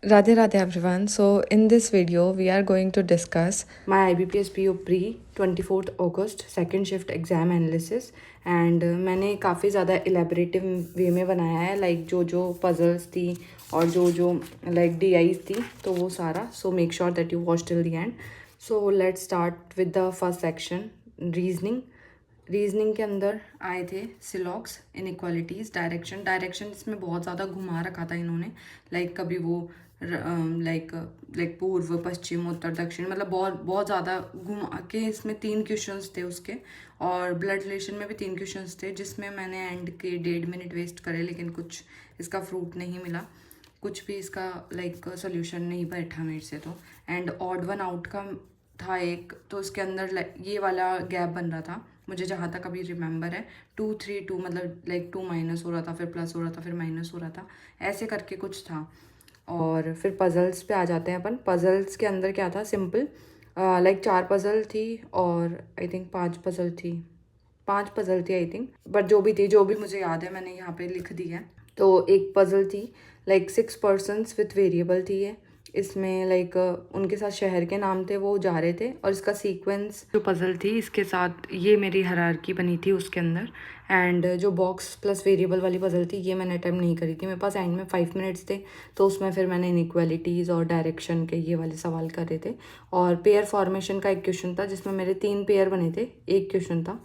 Radhe Radhe everyone. So in this video we are going to discuss my IBPS PO pre 24th August second shift exam analysis and मैंने काफ़ी ज़्यादा elaborative वे में बनाया है like जो puzzles थी और जो like DIs थी तो वो सारा. So make sure that you watch till the end. So let's start with the first section, reasoning. Reasoning के अंदर आए थे सिलॉक्स, इनइक्वालिटीज़, डायरेक्शन इसमें बहुत ज़्यादा घुमा रखा था इन्होंने. लाइक कभी वो लाइक पूर्व पश्चिम उत्तर दक्षिण, मतलब बहुत ज़्यादा घुमा के इसमें 3 क्वेश्चंस थे उसके. और ब्लड रिलेशन में भी 3 क्वेश्चंस थे जिसमें मैंने एंड के 1.5 मिनट वेस्ट करे लेकिन कुछ इसका फ्रूट नहीं मिला, कुछ भी इसका लाइक सोल्यूशन नहीं बैठा मेरे से. तो एंड ऑड वन आउट का था एक, तो उसके अंदर ये वाला गैप बन रहा था मुझे जहाँ तक अभी रिमेंबर है. 2 3 2 मतलब लाइक 2 माइनस हो रहा था, फिर प्लस हो रहा था, फिर माइनस हो रहा था, ऐसे करके कुछ था. और फिर पज़ल्स पे आ जाते हैं अपन. पज़ल्स के अंदर क्या था, सिंपल लाइक 4 पज़ल थी और आई थिंक 5 पज़ल थी, 5 पज़ल थी आई थिंक, बट जो भी मुझे याद है मैंने यहाँ पे लिख दी है. तो एक पज़ल थी लाइक 6 पर्सन्स विथ वेरिएबल थी ये. इसमें लाइक उनके साथ शहर के नाम थे, वो जा रहे थे और इसका सीक्वेंस जो पज़ल थी इसके साथ ये मेरी हायरार्की बनी थी उसके अंदर. एंड जो बॉक्स प्लस वेरिएबल वाली पज़ल थी ये मैंने अटेम्प्ट नहीं करी थी, मेरे पास एंड में 5 मिनट्स थे. तो उसमें फिर मैंने इनइक्वालिटीज़ और डायरेक्शन के ये वाले सवाल करे थे. और पेयर फॉर्मेशन का एक क्वेश्चन था जिसमें मेरे 3 पेयर बने थे, एक क्वेश्चन था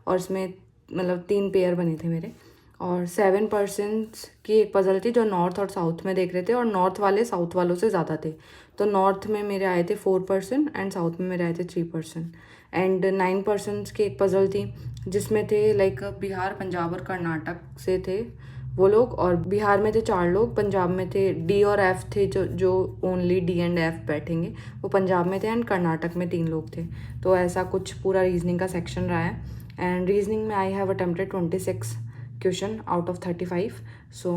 और इसमें मतलब 3 पेयर बने थे मेरे. और 7% की एक पज़ल थी जो नॉर्थ और साउथ में देख रहे थे और नॉर्थ वाले साउथ वालों से ज़्यादा थे. तो नॉर्थ में मेरे आए थे 4% एंड साउथ में मेरे आए थे 3%. एंड 9% की एक पज़ल थी जिसमें थे लाइक बिहार, पंजाब और कर्नाटक से थे वो लोग. और बिहार में थे 4 लोग, पंजाब में थे डी और एफ थे जो ओनली डी एंड एफ बैठेंगे, वो पंजाब में थे. एंड कर्नाटक में 3 लोग थे. तो ऐसा कुछ पूरा रीजनिंग का सेक्शन रहा है. एंड रीजनिंग में I have attempted 26 question out of 35. सो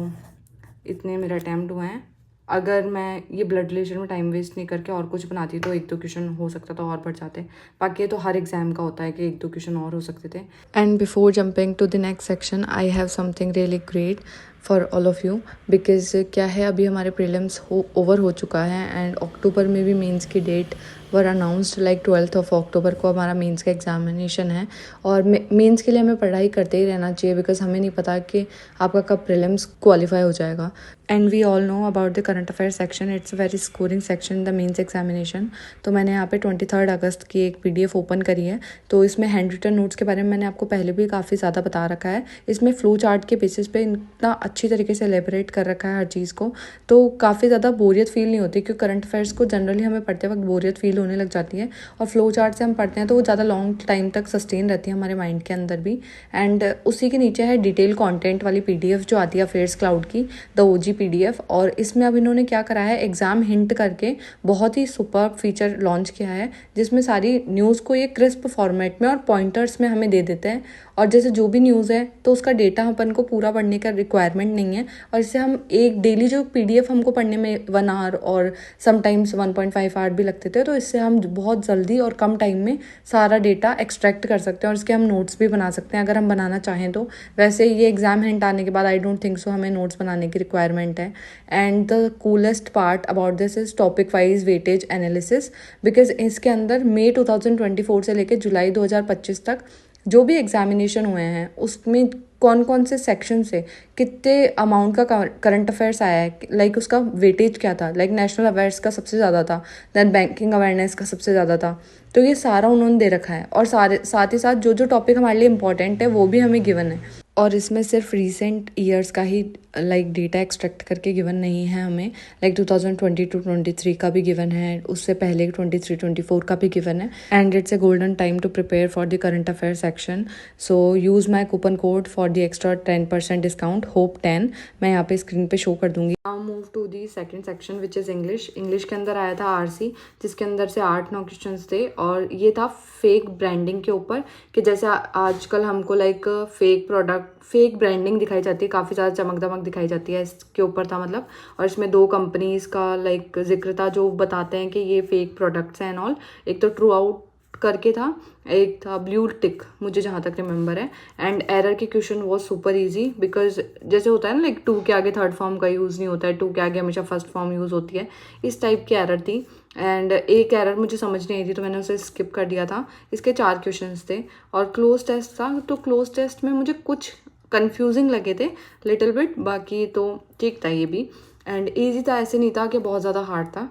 इतने मेरे अटैम्प्ट हुए हैं. अगर मैं ये ब्लड रिलेशन में टाइम वेस्ट नहीं करके और कुछ बनाती तो 1-2 क्वेश्चन हो सकता था और बढ़ जाते. बाकी ये तो हर एग्जाम का होता है कि 1-2 क्वेश्चन और हो सकते थे. And before jumping to the next section I have something really great for all of you. Because क्या है, अभी हमारे प्रीलिम्स ओवर हो चुका है एंड अक्टूबर में भी मेंस की डेट वर अनाउंस्ड लाइक 12 अक्टूबर को हमारा मेंस का एग्जामिनेशन है. और मेंस के लिए हमें पढ़ाई करते ही रहना चाहिए बिकॉज हमें नहीं पता कि आपका कब प्रीलिम्स क्वालिफाई हो जाएगा. And we all know about the current affair section, it's very scoring section in the mains examination. तो मैंने यहाँ पे 23 अगस्त की एक PDF ओपन करी है. तो इसमें हैंड रिटन नोट्स के बारे में मैंने आपको पहले भी काफ़ी ज़्यादा बता रखा है. इसमें फ्लो चार्ट के बेसिस पे इतना अच्छी तरीके से एलेबरेट कर रखा है हर चीज़ को, तो काफ़ी ज़्यादा बोरियत फील नहीं होती. क्योंकि करंट अफेयर्स को जनरली हमें पढ़ते वक्त बोरियत फील होने लग जाती है और फ्लो चार्ट से हम पढ़ते हैं तो वो ज़्यादा लॉन्ग टाइम तक सस्टेन रहती है हमारे माइंड के अंदर भी. एंड उसी के नीचे है डिटेल कंटेंट वाली PDF जो आती है अफेयर्स क्लाउड की, द OG PDF. और इसमें अब इन्होंने क्या करा है, एग्जाम हिंट करके बहुत ही सुपर फीचर लॉन्च किया है जिसमें सारी न्यूज़ को ये क्रिस्प फॉर्मेट में और पॉइंटर्स में हमें दे देते हैं. और जैसे जो भी न्यूज़ है तो उसका डेटा अपन को पूरा पढ़ने का रिक्वायरमेंट नहीं है. और इससे हम एक डेली जो PDF हमको पढ़ने में 1 आवर और समटाइम्स 1.5 आवर भी लगते थे, तो इससे हम बहुत जल्दी और कम टाइम में सारा डेटा एक्सट्रैक्ट कर सकते हैं और इसके हम नोट्स भी बना सकते हैं अगर हम बनाना चाहें तो. वैसे ये एग्जाम हिंट आने के बाद आई डोंट थिंक सो हमें नोट्स बनाने की रिक्वायरमेंट है. And the coolest part about this is topic wise weightage analysis. Because इसके अंदर मई 2024 से लेकर जुलाई 2025 तक जो भी एग्जामिनेशन हुए हैं उसमें कौन कौन से सेक्शन से कितने अमाउंट का करंट अफेयर्स आया है, लाइक उसका वेटेज क्या था. लाइक नेशनल अफेयर्स का सबसे ज़्यादा था, देन बैंकिंग अवेयरनेस का सबसे ज़्यादा था. तो ये सारा उन्होंने दे रखा है और साथ ही साथ जो टॉपिक हमारे लिए इंपॉर्टेंट है वो भी हमें गिवन है. और इसमें सिर्फ रीसेंट ईयर्स का ही लाइक डेटा एक्सट्रैक्ट करके गिवन नहीं है हमें, लाइक 2022-23 का भी गिवन है, उससे पहले 23-24 का भी गिवन है. And it's a golden time to prepare for the current affair section. So use my coupon code for the extra 10% discount, HOPE10. मैं यहाँ पे स्क्रीन पे शो कर दूंगी. Now move to the second section which is English. English के अंदर आया था RC जिसके अंदर से 8-9 क्वेश्चन थे और ये था फेक ब्रांडिंग के ऊपर कि जैसे आजकल हमको like fake product, fake branding दिखाई जाती है, काफ़ी ज़्यादा चमक दमक दिखाई जाती है, इसके ऊपर था मतलब. और इसमें 2 कंपनीज़ का लाइक जिक्र था जो बताते हैं कि ये फेक प्रोडक्ट्स हैं एंड ऑल. एक तो ट्रू आउट करके था, एक था ब्लू टिक, मुझे जहाँ तक रिमेंबर है। एंड एरर के question was super easy, because जैसे होता है ना लाइक 2 के आगे थर्ड फॉर्म का यूज़ नहीं होता है, 2 के आगे हमेशा फर्स्ट फॉर्म यूज़ होती है, इस टाइप की एरर थी। एंड एक एरर मुझे समझ नहीं आई थी तो मैंने उसे स्किप कर दिया था। इसके 4 क्वेश्चन थे और क्लोज टेस्ट था, तो क्लोज टेस्ट में मुझे कुछ कन्फ्यूजिंग लगे थे लिटिल बिट, बाकी तो ठीक था ये भी। एंड ईजी था, ऐसे नहीं था कि बहुत ज़्यादा हार्ड था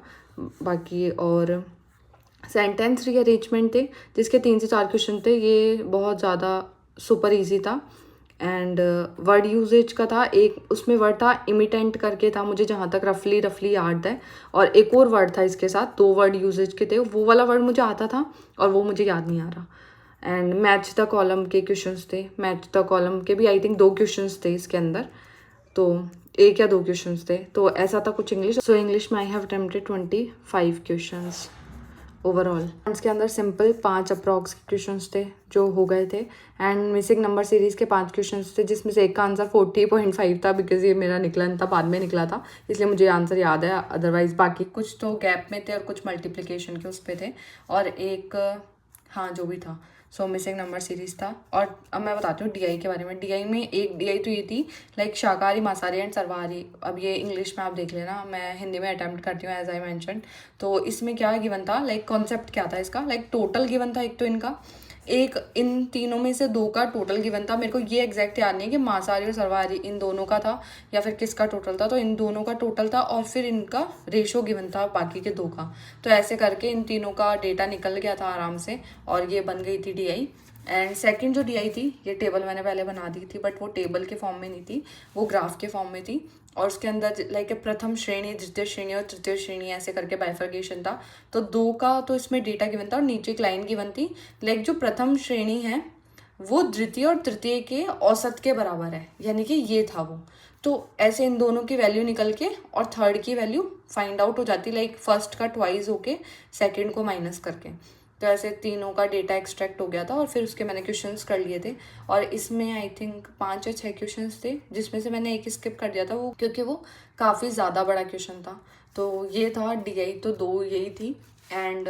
बाकी। और सेंटेंस रीअरेंजमेंट थे जिसके 3 से 4 क्वेश्चन थे, ये बहुत ज़्यादा सुपर इजी था। एंड वर्ड यूजेज का था, एक उसमें वर्ड था इमिटेंट करके था, मुझे जहाँ तक रफली याद है। और एक और वर्ड था इसके साथ, 2 वर्ड यूजेज के थे, वो वाला वर्ड मुझे आता था और वो मुझे याद नहीं आ रहा। एंड मैच द कॉलम के क्वेश्चंस थे, मैच द कॉलम के भी आई थिंक 2 क्वेश्चंस थे इसके अंदर, तो 1 या 2 क्वेश्चंस थे, तो ऐसा था कुछ इंग्लिश। सो इंग्लिश में I have attempted 25 questions overall. इसके अंदर सिंपल 5 अप्रॉक्स क्वेश्चंस थे जो हो गए थे। एंड मिसिंग नंबर सीरीज़ के 5 क्वेश्चंस थे, जिसमें से एक का आंसर 40.5 था, बिकॉज ये मेरा निकला नहीं था, बाद में निकला था, इसलिए मुझे आंसर याद है। अदरवाइज बाकी कुछ तो गैप में थे और कुछ मल्टीप्लिकेशन के उस पे थे, और एक हाँ जो भी था। सो मिसिंग नंबर सीरीज था। और अब मैं बताती हूँ डीआई के बारे में। डीआई में एक डीआई तो ये थी लाइक शाकाहारी, मांसाहारी एंड सर्वाहारी। अब ये इंग्लिश में आप देख लेना, मैं हिंदी में अटेम्प्ट करती हूँ एज आई मैंशन। तो इसमें क्या गिवन था, लाइक कॉन्सेप्ट क्या था इसका, लाइक टोटल गिवन था एक तो इनका, एक इन तीनों में से 2 का टोटल गिवन था। मेरे को ये एग्जैक्ट याद नहीं है कि मांसाहारी और सर्वाहारी इन दोनों का था या फिर किसका टोटल था, तो इन दोनों का टोटल था और फिर इनका रेशो गिवन था बाकी के 2 का। तो ऐसे करके इन तीनों का डेटा निकल गया था आराम से और ये बन गई थी डीआई। एंड सेकंड जो डीआई थी, ये टेबल मैंने पहले बना दी थी, बट वो टेबल के फॉर्म में नहीं थी, वो ग्राफ के फॉर्म में थी। और उसके अंदर लाइक प्रथम श्रेणी, द्वितीय श्रेणी और तृतीय श्रेणी ऐसे करके बाइफर्केशन था। तो 2 का तो इसमें डेटा गिवन था और नीचे एक लाइन गिवन थी, लाइक जो प्रथम श्रेणी है वो द्वितीय और तृतीय के औसत के बराबर है, यानी कि ये था वो। तो ऐसे इन दोनों की वैल्यू निकल के और थर्ड की वैल्यू फाइंड आउट हो जाती, लाइक फर्स्ट का ट्वाइस होके सेकंड को माइनस करके। तो ऐसे तीनों का डेटा एक्सट्रैक्ट हो गया था और फिर उसके मैंने क्वेश्चंस कर लिए थे। और इसमें आई थिंक 5 या 6 क्वेश्चंस थे, जिसमें से मैंने एक स्किप कर दिया था वो क्योंकि वो काफ़ी ज़्यादा बड़ा क्वेश्चन था। तो ये था डीआई, तो 2 यही थी। एंड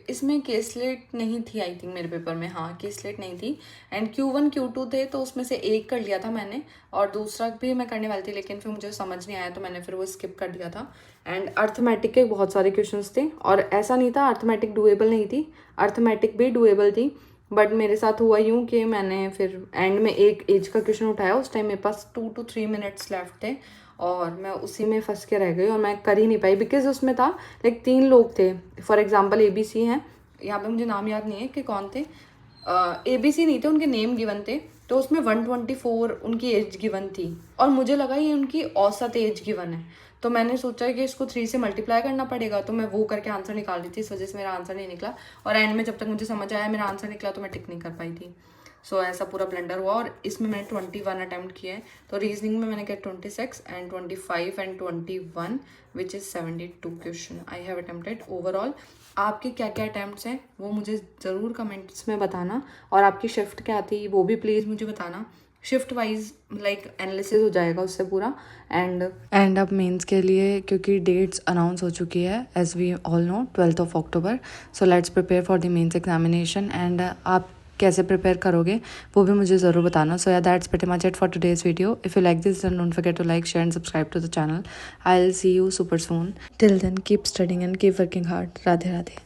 इसमें केसलेट नहीं थी आई थिंक मेरे पेपर में, हाँ केसलेट नहीं थी। एंड Q1 Q2 थे, तो उसमें से एक कर लिया था मैंने और दूसरा भी मैं करने वाली थी, लेकिन फिर मुझे समझ नहीं आया तो मैंने फिर वो स्किप कर दिया था। एंड अर्थमेटिक के बहुत सारे क्वेश्चंस थे और ऐसा नहीं था अर्थमेटिक डुएबल नहीं थी, अर्थमेटिक भी डुएबल थी। बट मेरे साथ हुआ यूँ कि मैंने फिर एंड में एक एज का क्वेश्चन उठाया, उस टाइम मेरे पास 2 to 3 मिनट्स लेफ्ट थे और मैं उसी में फंस के रह गई और मैं कर ही नहीं पाई, बिकॉज उसमें था लाइक 3 लोग थे। फॉर एग्जांपल ABC हैं, यहाँ पे मुझे नाम याद नहीं है कि कौन थे, ABC नहीं थे, उनके नेम गिवन थे। तो उसमें 124 उनकी एज गिवन थी और मुझे लगा ये उनकी औसत एज गिवन है, तो मैंने सोचा कि इसको 3 से मल्टीप्लाई करना पड़ेगा, तो मैं वो करके आंसर निकाल रही थी, इस वजह से मेरा आंसर नहीं निकला। और एंड में जब तक मुझे समझ आया मेरा आंसर निकला तो मैं टिक नहीं कर पाई थी। सो ऐसा पूरा ब्लेंडर हुआ और इसमें मैंने 21 अटैम्प्ट किए हैं। तो रीजनिंग में मैंने किया 26 and 25 and 21 which is 72 question I have attempted overall. आपके क्या क्या अटैम्प्ट्स हैं वो मुझे ज़रूर कमेंट्स में बताना, और आपकी शिफ्ट क्या थी वो भी प्लीज़ मुझे बताना। शिफ्ट वाइज लाइक एनालिसिस हो जाएगा उससे पूरा। एंड अब मेंस के लिए क्योंकि डेट्स अनाउंस हो चुकी है as we all know 12 October. So let's prepare for the mains examination. And आप कैसे प्रिपेयर करोगे वो भी मुझे ज़रूर बताना। सो या that's pretty much it for today's video. If you like this, then don't forget to like, share and subscribe to the channel. I'll see you super soon. Till then, keep studying and keep working hard. Radhe Radhe.